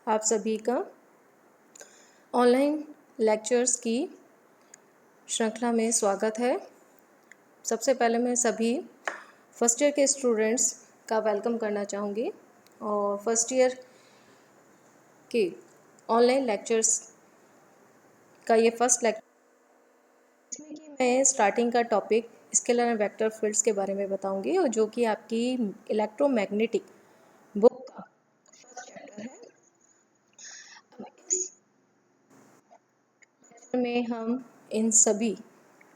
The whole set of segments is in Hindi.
आप सभी का ऑनलाइन लेक्चर्स की श्रृंखला में स्वागत है। सबसे पहले मैं सभी फर्स्ट ईयर के स्टूडेंट्स का वेलकम करना चाहूँगी और फर्स्ट ईयर के ऑनलाइन लेक्चर्स का ये फर्स्ट लेक्चर इसमें कि मैं स्टार्टिंग का topic scalar and vector fields के बारे में बताऊंगी और जो कि आपकी इलेक्ट्रोमैग्नेटिक बुक का फर्स्ट चैप्टर है। अब इस लेक्चर में हम इन सभी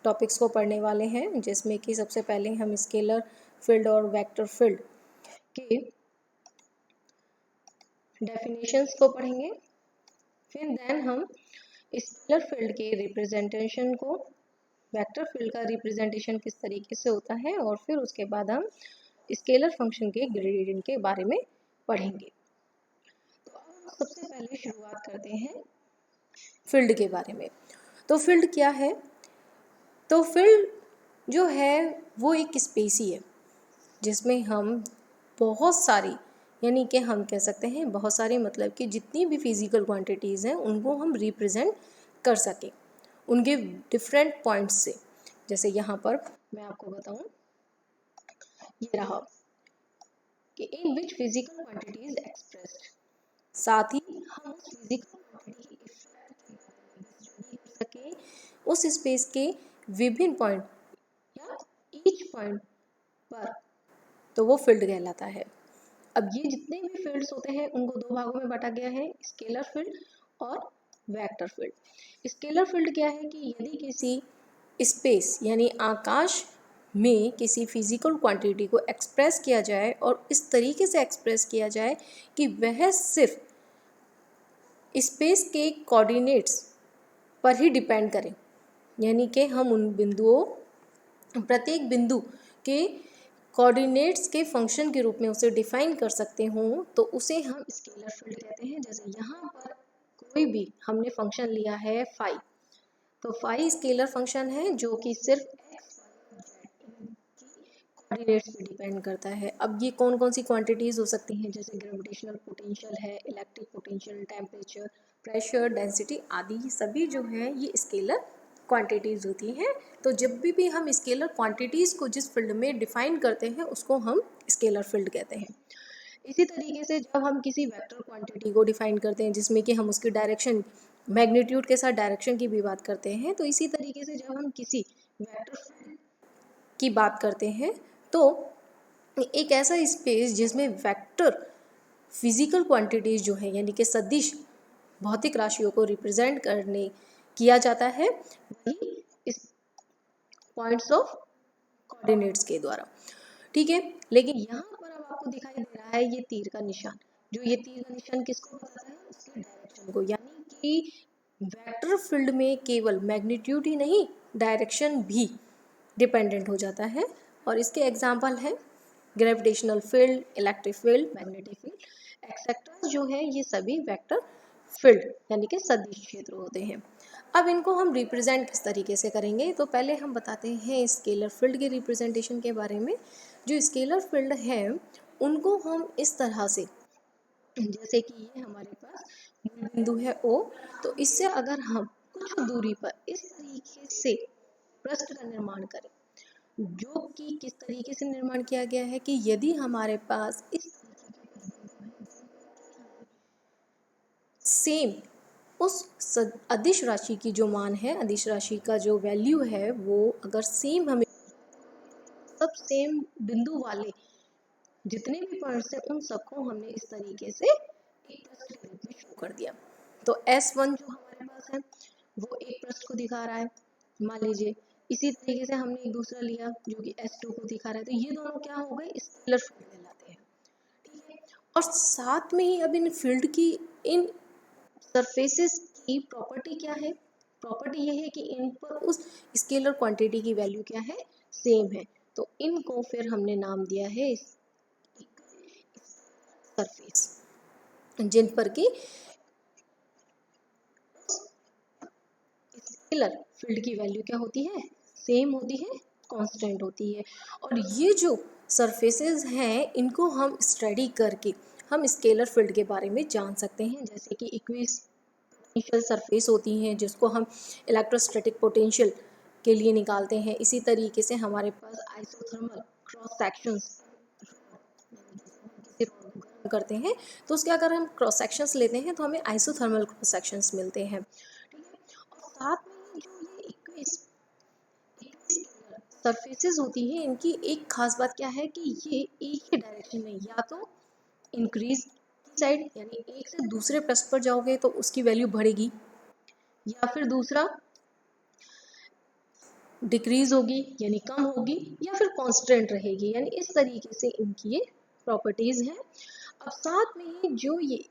टॉपिक्स को पढ़ने वाले हैं, जिसमें कि सबसे पहले हम स्केलर फील्ड और वेक्टर फील्ड के डेफिनेशंस को पढ़ेंगे। फिर देन हम स्केलर फील्ड के रिप्रेजेंटेशन को, वेक्टर फील्ड का रिप्रेजेंटेशन किस तरीके से होता है, और फिर उसके बाद हम स्केलर फंक्शन के ग्रेडियंट के बारे में पढ़ेंगे। तो अब सबसे पहले शुरुआत करते हैं फील्ड के बारे में। तो फील्ड क्या है? तो फील्ड जो है वो एक स्पेस ही है जिसमें हम बहुत सारी, यानी कि हम कह सकते हैं बहुत सारी, मतलब कि जितनी भी फिजिकल क्वांटिटीज़ हैं उनको हम रिप्रेजेंट कर सकें उनके डिफरेंट पॉइंट्स से। जैसे यहाँ पर मैं आपको बताऊँ, ये रहा कि in which physical quantity is expressed. साथ ही हम उस फिजिकल क्वांटिटी के इफेक्ट के बारे में स्टडी कर सके उस स्पेस के विभिन्न पॉइंट या ईच पॉइंट पर, तो वो फील्ड कहलाता है। अब ये जितने भी फील्ड्स होते हैं उनको दो भागों में बांटा गया है, स्केलर फील्ड और वेक्टर फील्ड। स्केलर फील्ड क्या है कि यदि किसी स्पेस यानी आकाश में किसी फिजिकल क्वांटिटी को एक्सप्रेस किया जाए और इस तरीके से एक्सप्रेस किया जाए कि वह सिर्फ स्पेस के कोऑर्डिनेट्स पर ही डिपेंड करें, यानी कि हम उन बिंदुओं, प्रत्येक बिंदु के कोऑर्डिनेट्स के फंक्शन के रूप में उसे डिफाइन कर सकते हों, तो उसे हम स्केलर फील्ड कहते हैं। जैसे यहाँ पर कोई भी हमने फंक्शन लिया है फाई, तो फाई स्केलर फंक्शन है जो कि सिर्फ एक्स कोऑर्डिनेट्स पे डिपेंड करता है। अब ये कौन कौन सी क्वांटिटीज हो सकती हैं? जैसे ग्रेविटेशनल पोटेंशियल है, electric potential, temperature, pressure, density आदि सभी जो है ये स्केलर क्वांटिटीज होती हैं। तो जब भी हम स्केलर क्वांटिटीज को जिस फील्ड में डिफाइन करते हैं उसको हम स्केलर फील्ड कहते हैं। इसी तरीके से जब हम किसी वेक्टर क्वांटिटी को डिफाइन करते हैं जिसमें कि हम उसकी डायरेक्शन, मैग्नीट्यूड के साथ डायरेक्शन की भी बात करते हैं, तो इसी तरीके से जब हम किसी वेक्टर फील्ड की बात करते हैं तो एक ऐसा स्पेस जिसमें वेक्टर फिजिकल क्वांटिटीज जो है, यानी कि सदिश भौतिक राशियों को रिप्रेजेंट करने किया जाता है, वही इस पॉइंट्स ऑफ कोऑर्डिनेट्स के द्वारा। ठीक है, लेकिन यहाँ पर अब आपको दिखाई दे रहा है ये तीर का निशान। जो ये तीर का निशान किसको बताता है? उसकी डायरेक्शन को। यानी कि वेक्टर फील्ड में केवल मैग्नीट्यूड ही नहीं, डायरेक्शन भी डिपेंडेंट हो जाता है। और इसके एग्जाम्पल है gravitational field, electric field, magnetic field etcetera, जो है ये सभी वेक्टर फील्ड यानी कि सदिश क्षेत्र होते हैं। अब इनको हम रिप्रेजेंट किस तरीके से करेंगे, तो पहले हम बताते हैं स्केलर फील्ड के रिप्रेजेंटेशन के बारे में। जो स्केलर फील्ड है उनको हम इस तरह से, जैसे कि ये हमारे पास मूल बिंदु है O, तो इससे अगर हम कुछ दूरी पर इस तरीके से पृष्ठ का निर्माण करें, जो कि किस तरीके से निर्माण किया गया है कि यदि हमारे पास इस सेम उस अदिश राशि की जो मान है, अदिश राशि का जो वैल्यू है, वो अगर सेम हमें सब सेम बिंदु वाले जितने भी पॉइंट्स हैं उन सबको हमने इस तरीके से एक पृष्ठ के रूप में शो कर दिया। तो S1 जो हमारे पास है वो एक पृष्ठ को दिखा रहा है, मान लीजिए। इसी तरीके से हमने एक दूसरा लिया जो कि S2 को दिखा रहा है, तो ये दोनों क्या हो गए? स्केलर फील्ड कहलाते हैं। ठीक है, और साथ में ही अब इन फील्ड की, इन सरफेसेस की प्रॉपर्टी क्या है? प्रॉपर्टी ये है कि इन पर उस स्केलर क्वांटिटी की वैल्यू क्या है? सेम है। तो इनको फिर हमने नाम दिया है सरफेस, जिन पर की स्केलर फील्ड की वैल्यू क्या होती है? सेम होती है, कांस्टेंट होती है। और ये जो सरफेसेस हैं इनको हम स्टडी करके हम स्केलर फील्ड के बारे में जान सकते हैं, जैसे कि इक्विपोटेंशियल सरफेस होती हैं जिसको हम इलेक्ट्रोस्टैटिक पोटेंशियल के लिए निकालते हैं। इसी तरीके से हमारे पास आइसोथर्मल क्रॉस सेक्शंस करते हैं, तो उसके अगर हम क्रॉस सेक्शंस लेते हैं तो हमें आइसोथर्मल क्रॉस सेक्शंस मिलते हैं, ठीक है। और साथ में जो ये इक्विस सरफेसेस होती है, इनकी एक खास बात क्या है कि ये एक ही डायरेक्शन में, या तो इंक्रीज साइड यानी एक से दूसरे पृष्ठ पर जाओगे तो उसकी वैल्यू बढ़ेगी, या फिर दूसरा डिक्रीज होगी यानी कम होगी, या फिर कांस्टेंट रहेगी, यानी इस तरीके से इनकी ये प्रॉपर्टीज हैं। अब साथ में ही जो ये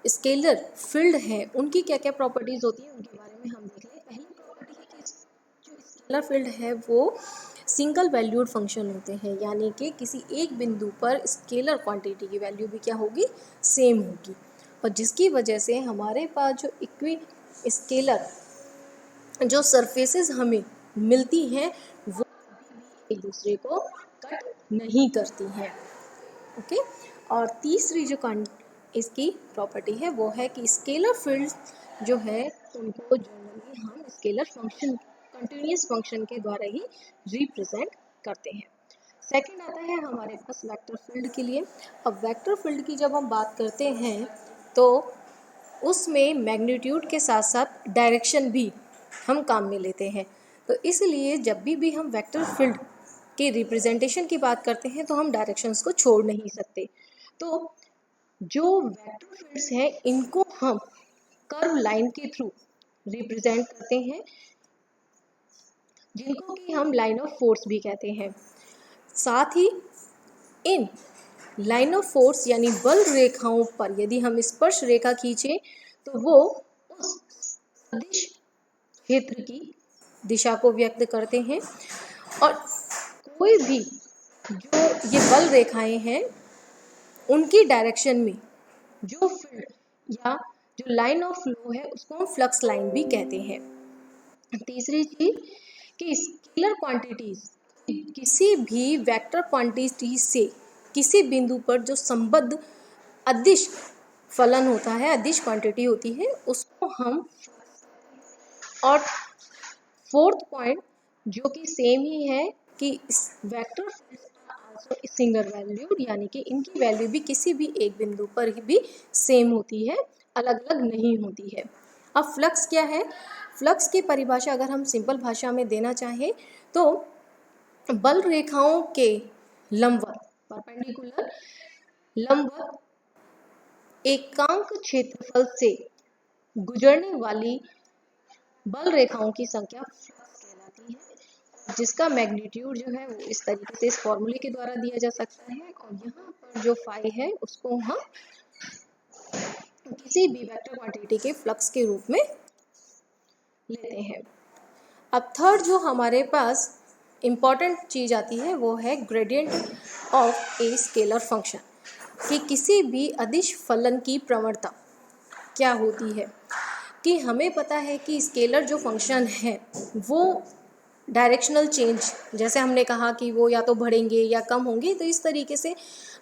स्केलर फील्ड है उनकी क्या क्या प्रॉपर्टीज होती है उनके बारे में हम देख लें। पहली प्रॉपर्टी है कि जो स्केलर फील्ड है वो सिंगल वैल्यूड फंक्शन होते हैं, यानी कि किसी एक बिंदु पर स्केलर क्वांटिटी की वैल्यू भी क्या होगी, सेम होगी, और जिसकी वजह से हमारे पास जो इक्वी स्केलर जो सरफेसेस हमें मिलती हैं वो एक दूसरे को कट नहीं करती हैं, ओके। और तीसरी जो इसकी प्रॉपर्टी है वो है कि स्केलर फील्ड जो है उनको जनरली हम स्केलर फंक्शन कंटिन्यूअस फंक्शन के द्वारा ही रिप्रेजेंट करते हैं। सेकंड आता है हमारे पास वेक्टर फील्ड के लिए। अब वेक्टर फील्ड की जब हम बात करते हैं तो उसमें मैग्नीट्यूड के साथ साथ डायरेक्शन भी हम काम में लेते हैं, तो इसलिए जब भी हम वेक्टर फील्ड के रिप्रेजेंटेशन की बात करते हैं तो हम डायरेक्शंस को छोड़ नहीं सकते। तो जो वेक्टर फील्ड्स हैं इनको हम कर्व लाइन के थ्रू रिप्रेजेंट करते हैं, जिनको कि हम लाइन ऑफ फोर्स भी कहते हैं। साथ ही इन लाइन ऑफ फोर्स यानी बल रेखाओं पर यदि हम स्पर्श रेखा खींचें तो वो उस सदिश क्षेत्र की दिशा को व्यक्त करते हैं, और कोई भी जो ये बल रेखाएं हैं उनकी डायरेक्शन में जो फील्ड या जो लाइन ऑफ फ्लो है उसको हम फ्लक्स लाइन भी कहते हैं। तीसरी चीज कि स्केलर क्वांटिटीज किसी भी वेक्टर क्वांटिटी से किसी बिंदु पर जो संबद्ध अदिश फलन होता है, अदिश क्वांटिटी होती है, उसको हम, और फोर्थ पॉइंट जो कि सेम ही है कि vector fields are also single valued, यानी कि इनकी वैल्यू भी किसी भी एक बिंदु पर भी सेम होती है, अलग अलग नहीं होती है। अब फ्लक्स क्या है? फ्लक्स की परिभाषा अगर हम सिंपल भाषा में देना चाहें तो बल रेखाओं के लंबवत परपेंडिकुलर लंबवत एकांक क्षेत्रफल से गुजरने वाली बल रेखाओं की संख्या फ्लक्स कहलाती है, जिसका मैग्नीट्यूड जो है वो इस तरीके से इस फॉर्मूले के द्वारा दिया जा सकता है, और यहाँ पर जो फाई है उसको हम किसी भी वेक्टर क्वांटिटी के फ्लक्स के रूप में लेते हैं। अब थर्ड जो हमारे पास इम्पॉर्टेंट चीज़ आती है वो है gradient of a scalar function, कि किसी भी अदिश फलन की प्रवणता क्या होती है। कि हमें पता है कि स्केलर जो फंक्शन है वो डायरेक्शनल चेंज, जैसे हमने कहा कि वो या तो बढ़ेंगे या कम होंगे, तो इस तरीके से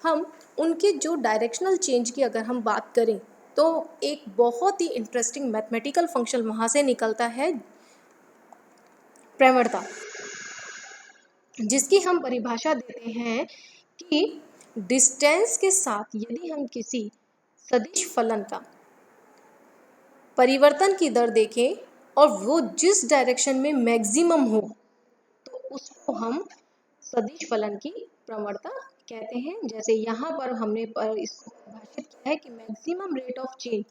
हम उनके जो डायरेक्शनल चेंज की अगर हम बात करें तो एक बहुत ही इंटरेस्टिंग मैथमेटिकल फंक्शन वहाँ से निकलता है, प्रवणता, जिसकी हम परिभाषा देते हैं कि डिस्टेंस के साथ यदि हम किसी सदिश फलन का परिवर्तन की दर देखें और वो जिस डायरेक्शन में मैक्सिमम हो तो उसको हम सदिश फलन की प्रवणता कहते हैं। जैसे यहाँ पर हमने इसको परिभाषित किया है कि maximum rate of change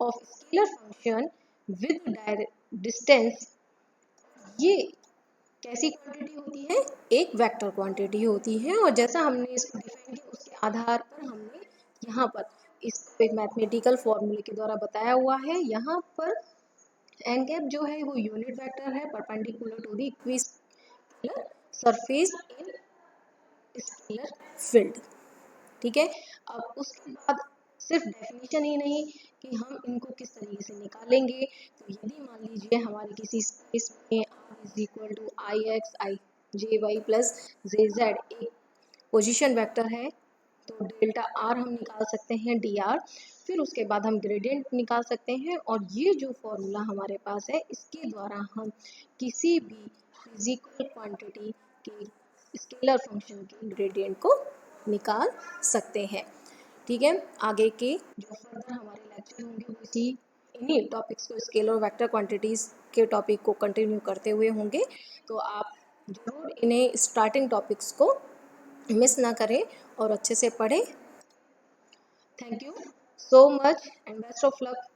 of scalar function with distance, ये कैसी क्वांटिटी होती है? एक वेक्टर क्वांटिटी होती है, और जैसा हमने इसको डिफाइन किया उसके आधार पर हमने यहाँ पर इसको एक मैथमेटिकल फॉर्मूले के द्वारा बताया हुआ है। यहाँ पर एन कैप जो है वो यूनिट वेक्टर है perpendicular to the equiscalar surface in scalar field, ठीक है। अब उसके बाद सिर्फ डेफिनेशन ही नहीं कि हम इनको किस तरीके से निकालेंगे, तो यदि मान लीजिए हमारे किसी स्पेस में r is equal to i x i j y plus j z एक पोजिशन वेक्टर है, तो डेल्टा आर हम निकाल सकते हैं डी आर, फिर उसके बाद हम ग्रेडियंट निकाल सकते हैं, और ये जो फॉर्मूला हमारे पास है इसके द्वारा हम किसी भी फिजिकल क्वांटिटी के स्केलर फंक्शन के ग्रेडियंट को निकाल सकते हैं। ठीक है, आगे के जो फर्दर हमारे लेक्चर होंगे वो इसी इन्हीं टॉपिक्स को, स्केलर वेक्टर क्वांटिटीज़ के टॉपिक को कंटिन्यू करते हुए होंगे। तो आप जरूर इन्हें स्टार्टिंग टॉपिक्स को मिस ना करें और अच्छे से पढ़ें। Thank you so much and best of luck.